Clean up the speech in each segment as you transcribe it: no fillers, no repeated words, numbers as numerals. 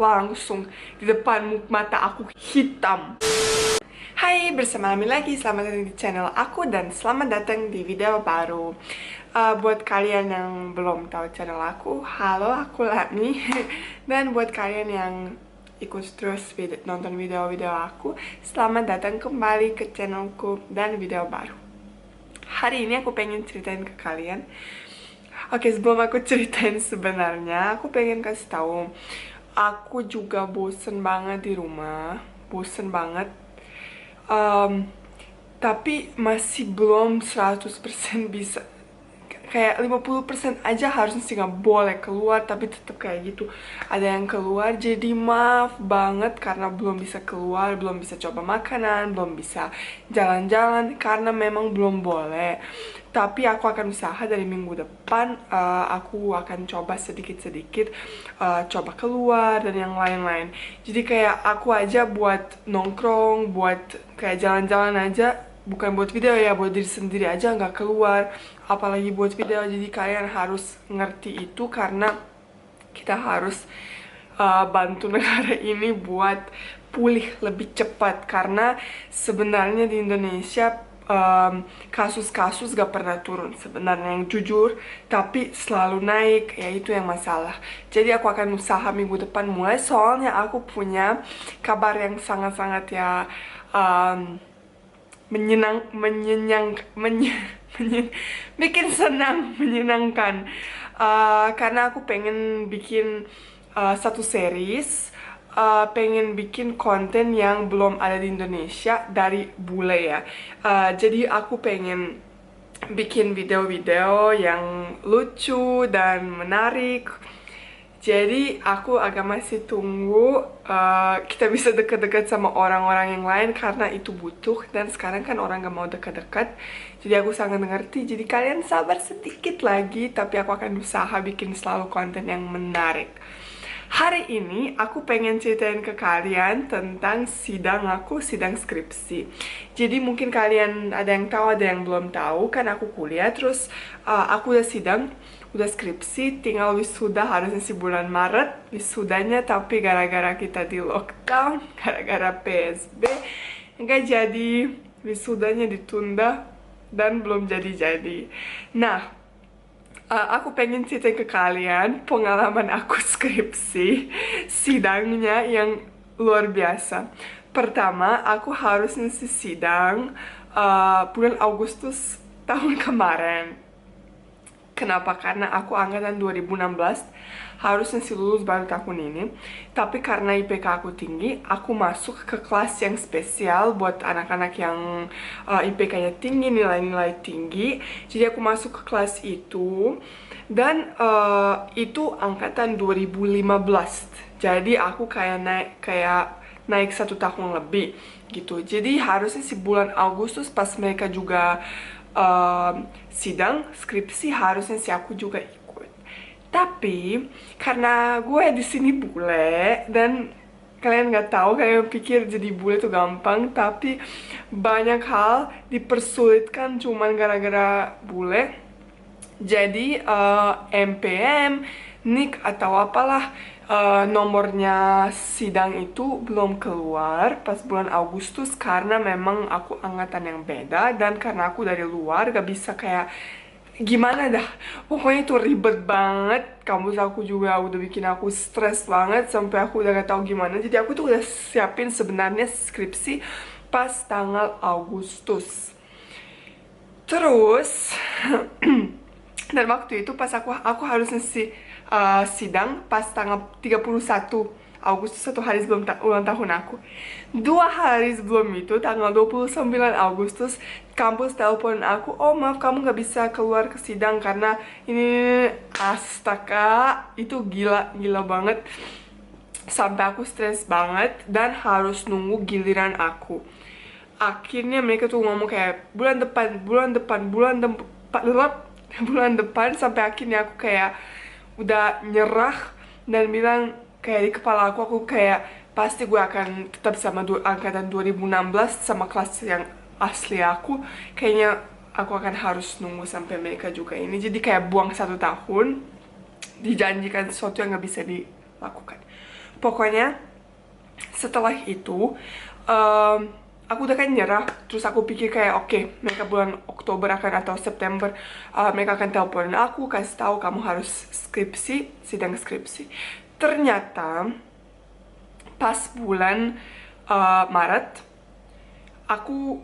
langsung di depan mata aku hitam. Hai, bersama Lami lagi, selamat datang di channel aku dan selamat datang di video baru. Buat kalian yang belum tahu channel aku, halo, aku Lami. Dan buat kalian yang ikut terus nonton video-video aku, selamat datang kembali ke channelku dan video baru. Hari ini aku pengen ceritain ke kalian. Oke, sebelum aku ceritain sebenarnya, aku pengen kasih tahu, aku juga bosen banget di rumah, bosen banget. Tapi masih belum 100% bisa, kayak 50% aja harusnya sih nggak boleh keluar, tapi tetap kayak gitu ada yang keluar. Jadi maaf banget karena belum bisa keluar, belum bisa coba makanan, belum bisa jalan-jalan karena memang belum boleh. Tapi aku akan usaha dari minggu depan, aku akan coba sedikit-sedikit coba keluar dan yang lain-lain. Jadi kayak aku aja buat nongkrong, buat kayak jalan-jalan aja, bukan buat video ya, buat diri sendiri aja nggak keluar, apalagi buat video. Jadi kalian harus ngerti itu karena kita harus bantu negara ini buat pulih lebih cepat. Karena sebenarnya di Indonesia kasus-kasus gak pernah turun sebenarnya, yang jujur, tapi selalu naik, ya itu yang masalah. Jadi aku akan usaha minggu depan mulai, soalnya aku punya kabar yang sangat-sangat ya bikin senang, menyenangkan. Karena aku pengen bikin satu series, pengen bikin konten yang belum ada di Indonesia dari bule ya. Jadi aku pengen bikin video-video yang lucu dan menarik. Jadi aku agak masih tunggu kita bisa deket-deket sama orang-orang yang lain karena itu butuh, dan sekarang kan orang gak mau deket-deket. Jadi aku sangat mengerti, jadi kalian sabar sedikit lagi, tapi aku akan usaha bikin selalu konten yang menarik. Hari ini aku pengen ceritain ke kalian tentang sidang aku, sidang skripsi. Jadi mungkin kalian ada yang tahu, ada yang belum tahu. Kan aku kuliah, terus aku udah sidang, udah skripsi, tinggal wisuda harusnya sih bulan Maret wisudanya, tapi gara-gara kita di lockdown, gara-gara PSB, nggak jadi, wisudanya ditunda dan belum jadi-jadi. Nah, aku pengen cerita ke kalian pengalaman aku skripsi, sidangnya yang luar biasa. Pertama, aku harus ngisi sidang bulan Agustus tahun kemarin. Kenapa? Karena aku angkatan 2016, harusnya sih lulus baru tahun ini. Tapi karena IPK aku tinggi, aku masuk ke kelas yang spesial buat anak-anak yang IPK-nya tinggi, nilai-nilai tinggi. Jadi aku masuk ke kelas itu, dan itu angkatan 2015. Jadi aku kayak naik 1 tahun lebih gitu. Jadi harusnya sih bulan Agustus pas mereka juga sidang skripsi, harusnya sih aku juga ikut. Tapi karena gue di sini bule, dan kalian nggak tahu, kalian pikir jadi bule tuh gampang, tapi banyak hal dipersulitkan cuman gara-gara bule. Jadi MPM, NIK atau apalah, nomornya sidang itu belum keluar pas bulan Agustus karena memang aku angkatan yang beda, dan karena aku dari luar gak bisa kayak gimana dah, pokoknya itu ribet banget. Kampus aku juga udah bikin aku stres banget sampai aku udah gak tahu gimana. Jadi aku tuh udah siapin sebenarnya skripsi pas tanggal Agustus. Terus dan waktu itu pas aku harus ngisi sidang pas tanggal 31 Agustus, 1 hari sebelum ulang tahun aku. 2 hari sebelum itu, tanggal 29 Agustus, kampus telepon aku, oh maaf kamu gak bisa keluar ke sidang karena ini. Astaga, itu gila banget. Sampai aku stres banget dan harus nunggu giliran aku. Akhirnya mereka tuh ngomong kayak bulan depan, sampai akhirnya aku kayak udah nyerah dan bilang kayak di kepala aku kayak pasti gue akan tetap sama angkatan 2016 sama kelas yang asli aku. Kayaknya aku akan harus nunggu sampai mereka juga ini. Jadi kayak buang 1 tahun, dijanjikan sesuatu yang gak bisa lakukan. Pokoknya setelah itu aku udah kan nyerah. Terus aku pikir kayak oke, mereka bulan Oktober akan atau September mereka akan teleponin aku, kasih tahu kamu harus skripsi, sidang skripsi. Ternyata pas bulan Maret aku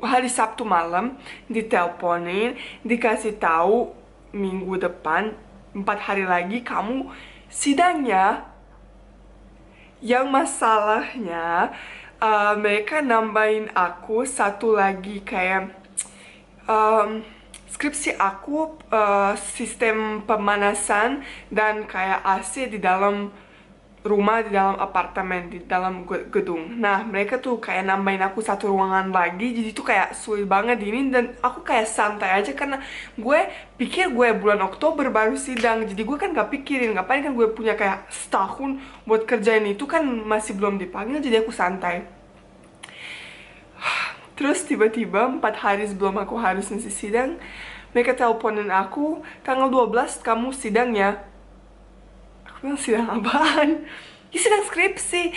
hari Sabtu malam diteleponin, dikasih tahu minggu depan 4 hari lagi kamu sidangnya. Yang masalahnya mereka nambahin aku satu lagi kayak skripsi aku sistem pemanasan dan kayak AC di dalam rumah, di dalam apartemen, di dalam gedung. Nah, mereka tuh kayak nambahin aku satu ruangan lagi, jadi tuh kayak sulit banget ini. Dan aku kayak santai aja karena gue pikir gue bulan Oktober baru sidang. Jadi gue kan gak pikirin, ngapain kan gue punya kayak setahun buat kerjain itu, kan masih belum dipanggil, jadi aku santai. Terus tiba-tiba 4 hari sebelum aku harus ngisi sidang, mereka teleponin aku, tanggal 12 kamu sidangnya. Aku bilang, sidang apaan? Ya sidang skripsi.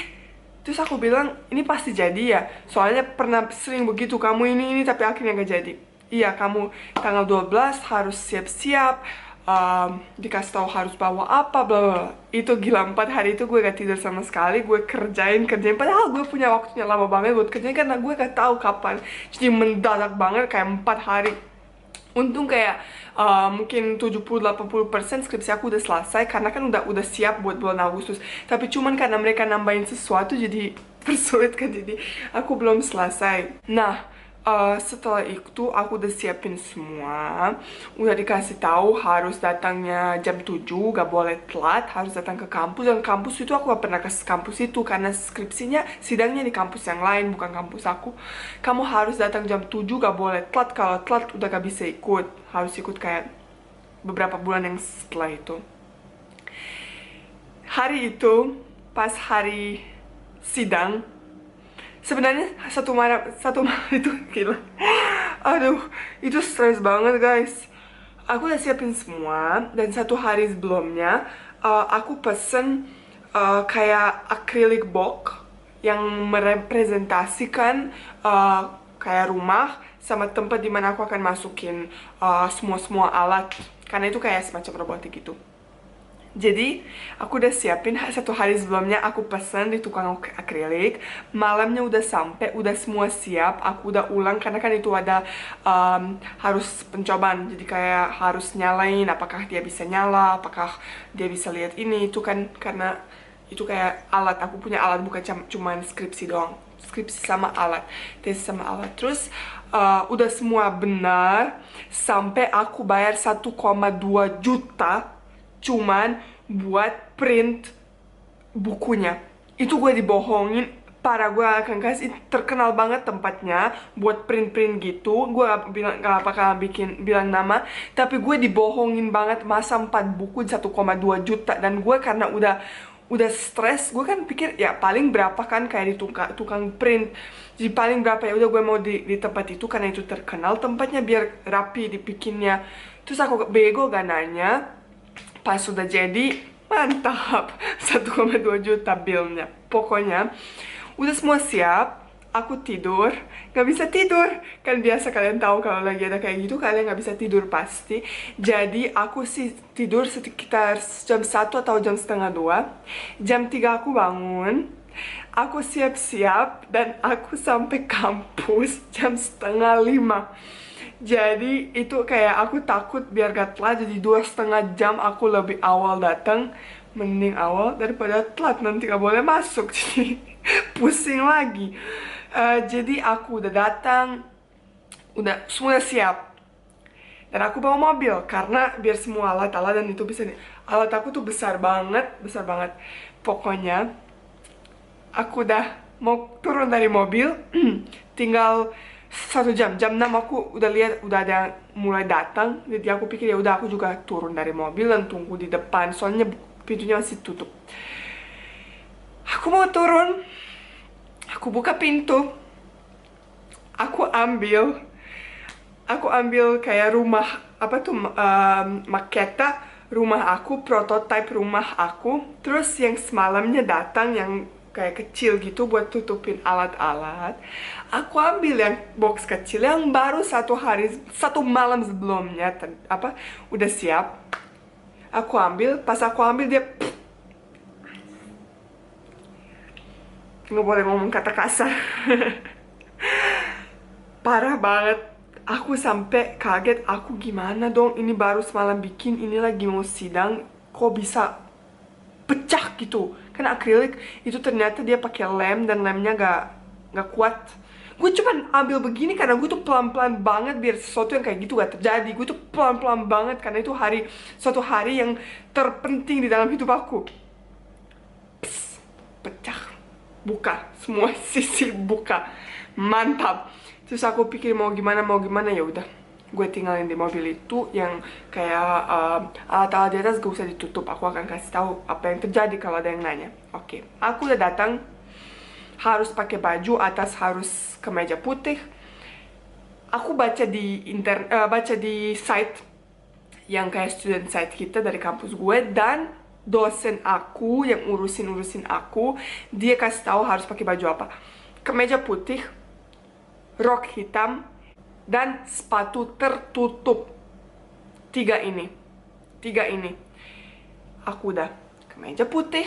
Terus aku bilang, ini pasti jadi ya, soalnya pernah sering begitu, kamu ini tapi akhirnya gak jadi. Iya, kamu tanggal 12 harus siap-siap, dikasih tahu harus bawa apa, bla bla. Itu gila, 4 hari itu gue gak tidur sama sekali, gue kerjain, padahal gue punya waktunya lama banget buat kerjain karena gue gak tahu kapan. Jadi mendadak banget, kayak 4 hari. Untung kayak mungkin 70-80% skripsi aku udah selesai karena kan udah siap buat bulan Agustus. Tapi cuman karena mereka nambahin sesuatu jadi persulit kan, jadi aku belum selesai. Nah, setelah itu aku udah siapin semua, udah dikasih tahu harus datangnya jam 7, gak boleh telat, harus datang ke kampus. Dan kampus itu aku gak pernah ke kampus itu karena skripsinya sidangnya di kampus yang lain, bukan kampus aku. Kamu harus datang jam 7, gak boleh telat. Kalau telat udah gak bisa ikut, harus ikut kayak beberapa bulan yang setelah itu. Hari itu, pas hari sidang, sebenarnya satu malam itu gila. Aduh, itu stres banget guys. Aku udah siapin semua, dan 1 hari sebelumnya aku pesen kayak acrylic box yang merepresentasikan kayak rumah sama tempat dimana aku akan masukin semua alat, karena itu kayak semacam robotik gitu. Jadi aku udah siapin 1 hari sebelumnya, aku pesen di tukang akrilik. Malamnya udah sampai, udah semua siap. Aku udah ulang karena kan itu ada harus pencobaan. Jadi kayak harus nyalain, apakah dia bisa nyala, apakah dia bisa lihat ini. Itu kan karena itu kayak alat, aku punya alat, bukan cuman skripsi doang. Skripsi sama alat, tes sama alat. Terus udah semua benar, sampai aku bayar 1,2 juta cuman buat print bukunya. Itu gue dibohongin, parah. Gue akan kasih, terkenal banget tempatnya buat print-print gitu. Gue gak bakal bilang nama, tapi gue dibohongin banget. Masa 4 buku 1,2 juta. Dan gue karena udah stres, gue kan pikir ya paling berapa kan kayak di tukang print. Jadi paling berapa, ya udah gue mau di tempat itu karena itu terkenal tempatnya, biar rapi dibikinnya. Terus aku bego gak nanya. Pas sudah jadi, mantap, 1,2 juta billnya. Pokoknya udah semua siap, aku tidur, gak bisa tidur. Kan biasa kalian tahu kalau lagi ada kayak gitu, kalian gak bisa tidur pasti. Jadi aku sih tidur sekitar jam 1 atau jam setengah 2. Jam 3 aku bangun, aku siap-siap, dan aku sampai kampus jam setengah 5. Jadi itu kayak aku takut biar gak telat, jadi 2,5 jam aku lebih awal datang. Mending awal daripada telat, nanti gak boleh masuk, jadi pusing lagi. Jadi aku udah datang, udah semua siap, dan aku bawa mobil karena biar semua alat-alat dan itu bisa alat aku tuh besar banget, besar banget. Pokoknya aku udah mau turun dari mobil, tinggal 1 jam, jam 6 aku udah lihat udah ada mulai datang. Jadi aku pikir ya udah aku juga turun dari mobil dan tunggu di depan, soalnya pintunya masih tutup. Aku mau turun, aku buka pintu, aku ambil kayak rumah apa tuh maketa rumah aku, prototipe rumah aku. Terus yang semalamnya datang yang kayak kecil gitu buat tutupin alat-alat. Aku ambil yang box kecil yang baru satu malam sebelumnya udah siap. Aku ambil, pas aku ambil dia nggak boleh ngomong kata kasar. Parah banget. Aku sampai kaget, aku gimana dong, ini baru semalam bikin, ini lagi mau sidang, kok bisa pecah gitu. Karena akrilik itu ternyata dia pakai lem dan lemnya nggak kuat. Gue cuman ambil begini karena gue tuh pelan-pelan banget biar sesuatu yang kayak gitu gak terjadi. Gue tuh pelan-pelan banget karena itu suatu hari yang terpenting di dalam hidup aku. Pss, pecah, buka, semua sisi buka, mantap. Terus aku pikir mau gimana ya udah, gue tinggalin di mobil itu yang kayak alat-alat di atas gak usah ditutup. Aku akan kasih tahu apa yang terjadi kalau ada yang nanya. Oke, aku udah datang, harus pakai baju atas, harus kemeja putih. Aku baca di site yang kayak student site kita dari kampus gue, dan dosen aku yang urusin aku, dia kasih tahu harus pakai baju apa. Kemeja putih, rok hitam, dan sepatu tertutup. Tiga ini. Aku udah kemeja putih.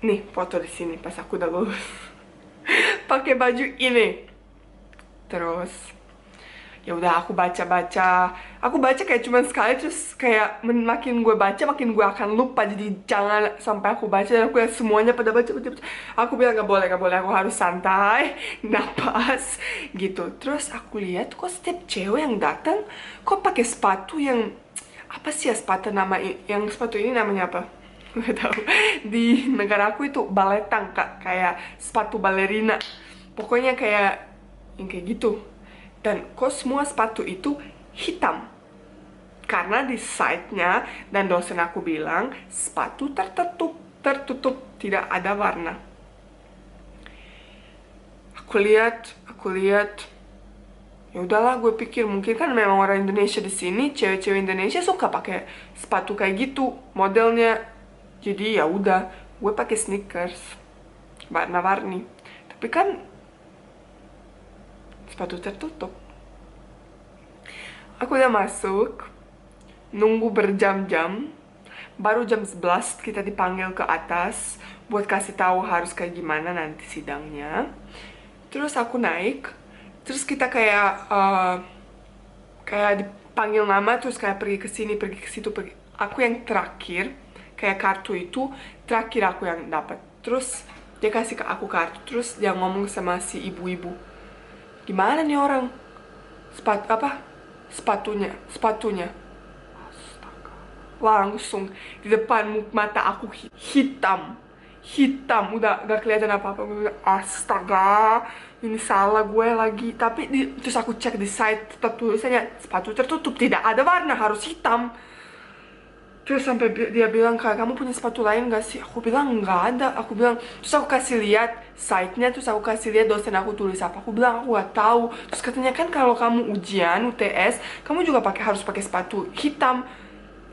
Nih foto di sini pas aku udah lulus. Pakai baju ini. Terus ya udah aku baca kayak cuman sekali, terus kayak makin gue baca makin gue akan lupa, jadi jangan sampai aku baca dan aku lihat semuanya pada baca. Aku bilang gak boleh, aku harus santai, napas gitu. Terus aku lihat kok setiap cewek yang datang kok pakai sepatu yang apa sih ya, yang sepatu ini namanya apa? Gak tahu. Di negara aku itu baletang, Kak, kayak sepatu balerina. Pokoknya kayak yang kayak gitu. Dan kok semua sepatu itu hitam. Karena di site-nya dan dosen aku bilang sepatu tertutup, tidak ada warna. Aku lihat, ya udahlah, gue pikir mungkin kan memang orang Indonesia di sini, cewek-cewek Indonesia suka pakai sepatu kayak gitu modelnya. Jadi ya udah, gue pakai sneakers warna-warni. Tapi kan sepatu tertutup. Aku udah masuk, nunggu berjam-jam, baru jam 11 kita dipanggil ke atas buat kasih tahu harus kayak gimana nanti sidangnya. Terus aku naik, terus kita kayak dipanggil nama, terus kayak pergi ke sini, pergi ke situ, pergi. Aku yang terakhir, kayak kartu itu terakhir aku yang dapat. Terus dia kasih ke aku kartu, terus dia ngomong sama si ibu-ibu, gimana nih orang? Sepatunya. Astaga. Langsung di depan mata aku hitam, udah gak kelihatan apa-apa. Astaga, ini salah gue lagi. Tapi terus aku cek di site, tetap tulisannya sepatu tertutup, tidak ada warna, harus hitam. Terus sampai dia bilang, Kak, kamu punya sepatu lain gak sih? Aku bilang nggak ada. Terus aku kasih lihat site-nya, terus aku kasih lihat dosen aku tulis apa. Aku bilang aku gak tahu. Terus katanya kan kalau kamu ujian UTS, kamu juga harus pakai sepatu hitam.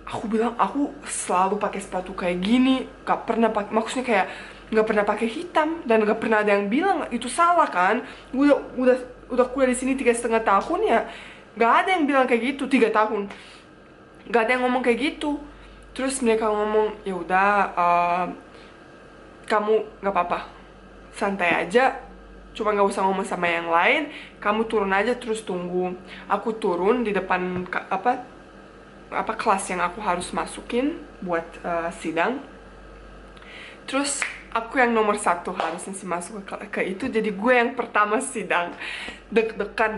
Aku bilang aku selalu pakai sepatu kayak gini, gak pernah pakai, maksudnya kayak nggak pernah pakai hitam, dan gak pernah ada yang bilang itu salah kan. Gue udah kuliah di sini 3,5 tahun ya, gak ada yang bilang kayak gitu. 3 tahun gak ada yang ngomong kayak gitu. Terus mereka ngomong, ya udah, kamu nggak apa-apa, santai aja, cuma nggak usah ngomong sama yang lain, kamu turun aja terus tunggu. Aku turun di depan kelas yang aku harus masukin buat sidang. Terus aku yang nomor 1 harusnya sih masuk ke itu, jadi gue yang pertama sidang. Deg-degan,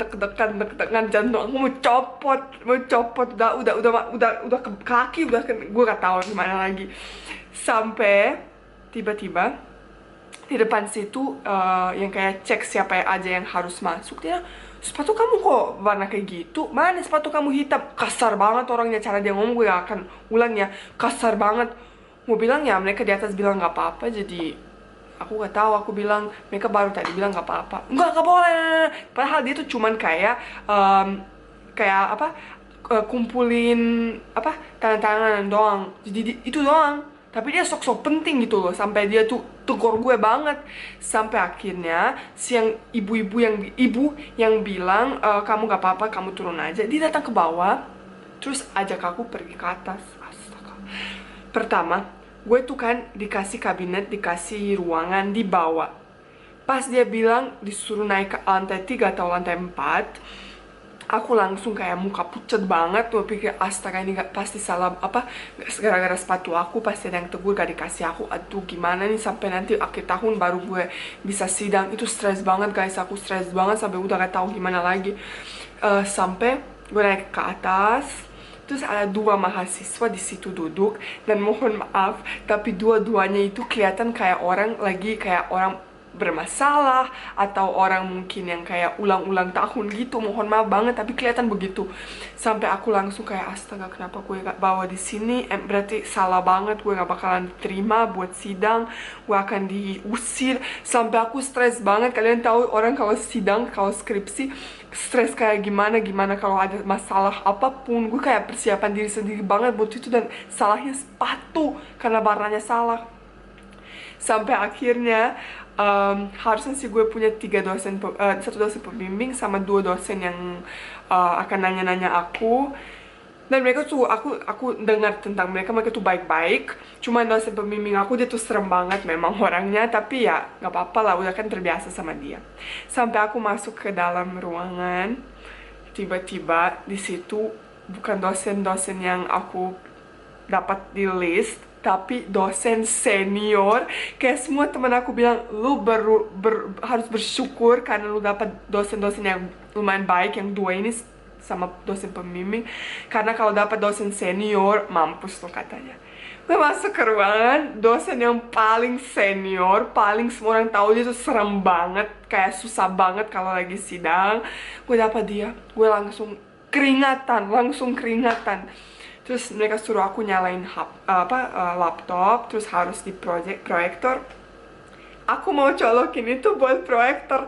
jantung aku mau copot, udah ke kaki, gue gak tahu gimana lagi. Sampai tiba-tiba di depan situ yang kayak cek siapa aja yang harus masuk, dia, sepatu kamu kok warna kayak gitu? Mana sepatu kamu hitam? Kasar banget orangnya, cara dia ngomong gue gak akan ulang ya, kasar banget. Mau bilang ya mereka di atas bilang nggak apa-apa, jadi aku nggak tahu. Aku bilang mereka baru tadi bilang nggak apa-apa, nggak boleh. Padahal dia tuh cuman kayak kumpulin apa tangan-tangan doang, jadi itu doang. Tapi dia sok-sok penting gitu loh, sampai dia tuh tegur gue banget. Sampai akhirnya si yang ibu yang bilang, kamu gak apa-apa, kamu turun aja. Dia datang ke bawah, terus ajak aku pergi ke atas. Astaga. Pertama, gue tuh kan dikasih kabinet, dikasih ruangan di bawah. Pas dia bilang disuruh naik ke lantai 3 atau lantai 4, aku langsung kayak muka pucat banget tuh, pikir astaga ini gak pasti salah apa, gara-gara sepatu aku pasti ada yang tegur gak dikasih aku. Aduh gimana nih, sampai nanti akhir tahun baru gue bisa sidang. Itu stres banget guys, aku stres banget sampai udah gak tahu gimana lagi. Sampai gue naik ke atas, terus ada 2 mahasiswa di situ duduk, dan mohon maaf tapi dua-duanya itu kelihatan kayak orang bermasalah, atau orang mungkin yang kayak ulang-ulang tahun gitu. Mohon maaf banget tapi kelihatan begitu. Sampai aku langsung kayak astaga, kenapa gue gak bawa di sini, berarti salah banget, gue gak bakalan diterima buat sidang, gue akan diusir. Sampai aku stres banget. Kalian tahu orang kalau sidang, kalau skripsi stres kayak gimana kalau ada masalah apapun. Gue kayak persiapan diri sendiri banget buat itu, dan salahnya sepatu karena warnanya salah. Sampai akhirnya harusnya sih gue punya 3 dosen, 1 dosen pembimbing sama 2 dosen yang akan nanya-nanya aku. Dan mereka tuh, aku dengar tentang mereka tuh baik-baik. Cuma dosen pembimbing aku dia tuh serem banget memang orangnya, tapi ya nggak apa-apa lah, udah kan terbiasa sama dia. Sampai aku masuk ke dalam ruangan, tiba-tiba di situ bukan dosen-dosen yang aku dapat di list, tapi dosen senior. Kayak semua teman aku bilang, lu harus bersyukur karena lu dapat dosen-dosen yang lumayan baik, yang 2 ini sama dosen pembimbing. Karena kalau dapat dosen senior, mampus tuh katanya. Gue masuk ke ruangan, dosen yang paling senior, paling semua orang tahu dia tuh serem banget, kayak susah banget kalau lagi sidang. Gue dapat dia, gue langsung keringatan. Terus mereka suruh aku nyalain laptop, terus harus di proyektor. Aku mau colokin itu buat proyektor,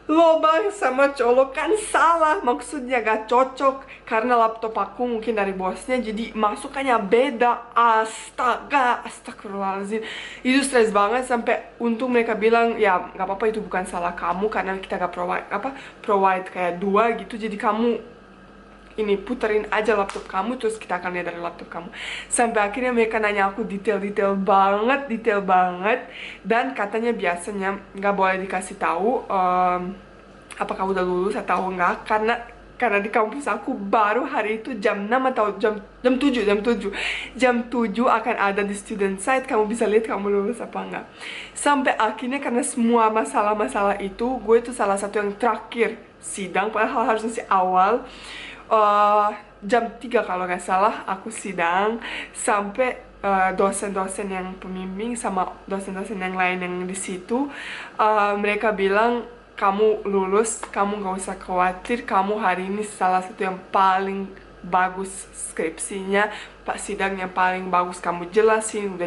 lobang sama colokan salah, maksudnya gak cocok karena laptop aku mungkin dari bosnya, jadi masukannya beda. Astagfirullahaladzim, itu stres banget. Sampai untung mereka bilang ya gak apa-apa, itu bukan salah kamu karena kita gak provide kayak 2 gitu, jadi kamu ini puterin aja laptop kamu, terus kita akan lihat dari laptop kamu. Sampai akhirnya mereka nanya aku detail banget, dan katanya biasanya nggak boleh dikasih tahu apakah udah lulus atau enggak, karena di kampus aku baru hari itu jam 6 atau jam 7 akan ada di student site, kamu bisa lihat kamu lulus apa enggak. Sampai akhirnya karena semua masalah itu, gue itu salah satu yang terakhir sidang, padahal harusnya sih awal. Jam 3 kalau nggak salah aku sidang. Sampai dosen-dosen yang pembimbing sama dosen-dosen yang lain yang di situ, mereka bilang kamu lulus, kamu nggak usah khawatir, kamu hari ini salah satu yang paling bagus skripsinya, Pak sidang yang paling bagus kamu jelasin, udah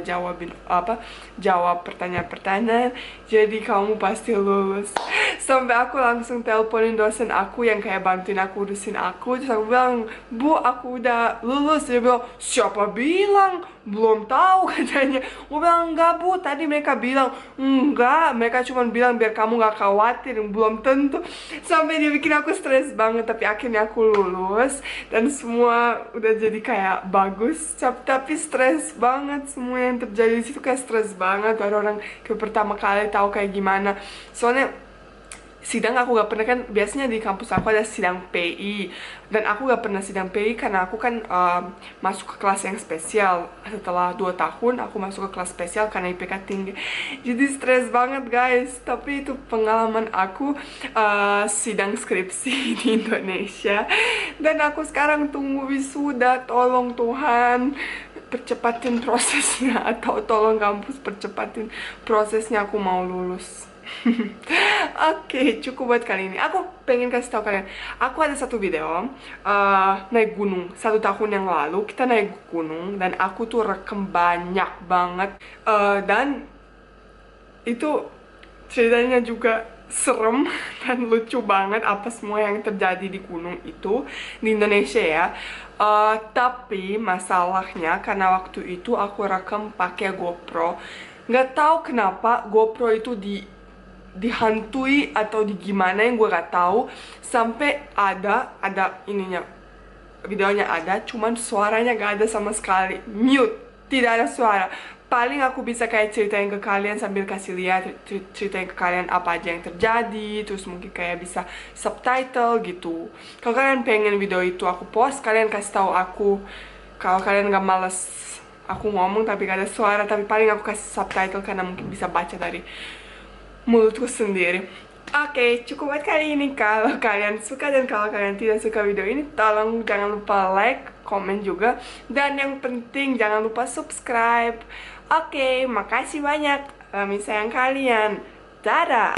jawab pertanyaan-pertanyaan, jadi kamu pasti lulus. Sampai aku langsung teleponin dosen aku yang kayak bantuin aku urusin aku, terus aku bilang, Bu, aku udah lulus. Dia bilang, siapa bilang? Belum tahu katanya. Gue bilang, enggak Bu, tadi mereka bilang. Enggak, mereka cuma bilang biar kamu gak khawatir, belum tentu. Sampai dia bikin aku stres banget, tapi akhirnya aku lulus dan semua udah jadi kayak bagus. Tapi stres banget, semua yang terjadi di situ kayak stres banget. Baru orang ke pertama kali tahu kayak gimana. Soalnya sidang aku gak pernah, kan biasanya di kampus aku ada sidang PI, dan aku gak pernah sidang PI karena aku kan masuk ke kelas yang spesial. Setelah 2 tahun aku masuk ke kelas spesial karena IPK tinggi, jadi stres banget guys. Tapi itu pengalaman aku sidang skripsi di Indonesia, dan aku sekarang tunggu wisuda. Tolong Tuhan percepatin prosesnya, atau tolong kampus percepatin prosesnya, aku mau lulus. Oke, cukup buat kali ini. Aku pengen kasih tahu kalian, aku ada satu video naik gunung 1 tahun yang lalu. Kita naik gunung dan aku tuh rekam banyak banget, dan itu ceritanya juga serem dan lucu banget apa semua yang terjadi di gunung itu di Indonesia ya. Tapi masalahnya karena waktu itu aku rekam pakai GoPro. Nggak tahu kenapa GoPro itu dihantui atau di gimana yang gue gak tahu, sampai ada ininya, videonya ada, cuman suaranya gak ada sama sekali, mute, tidak ada suara. Paling aku bisa kayak ceritain ke kalian sambil kasih lihat, ceritain ke kalian apa aja yang terjadi, terus mungkin kayak bisa subtitle gitu. Kalau kalian pengen video itu aku post, kalian kasih tahu aku. Kalau kalian gak males aku ngomong tapi gak ada suara, tapi paling aku kasih subtitle karena mungkin bisa baca dari mulutku sendiri. Oke, cukup buat kali ini. Kalau kalian suka dan kalau kalian tidak suka video ini, tolong jangan lupa like, komen juga, dan yang penting jangan lupa subscribe. Oke, makasih banyak. Kami sayang kalian. Dadah!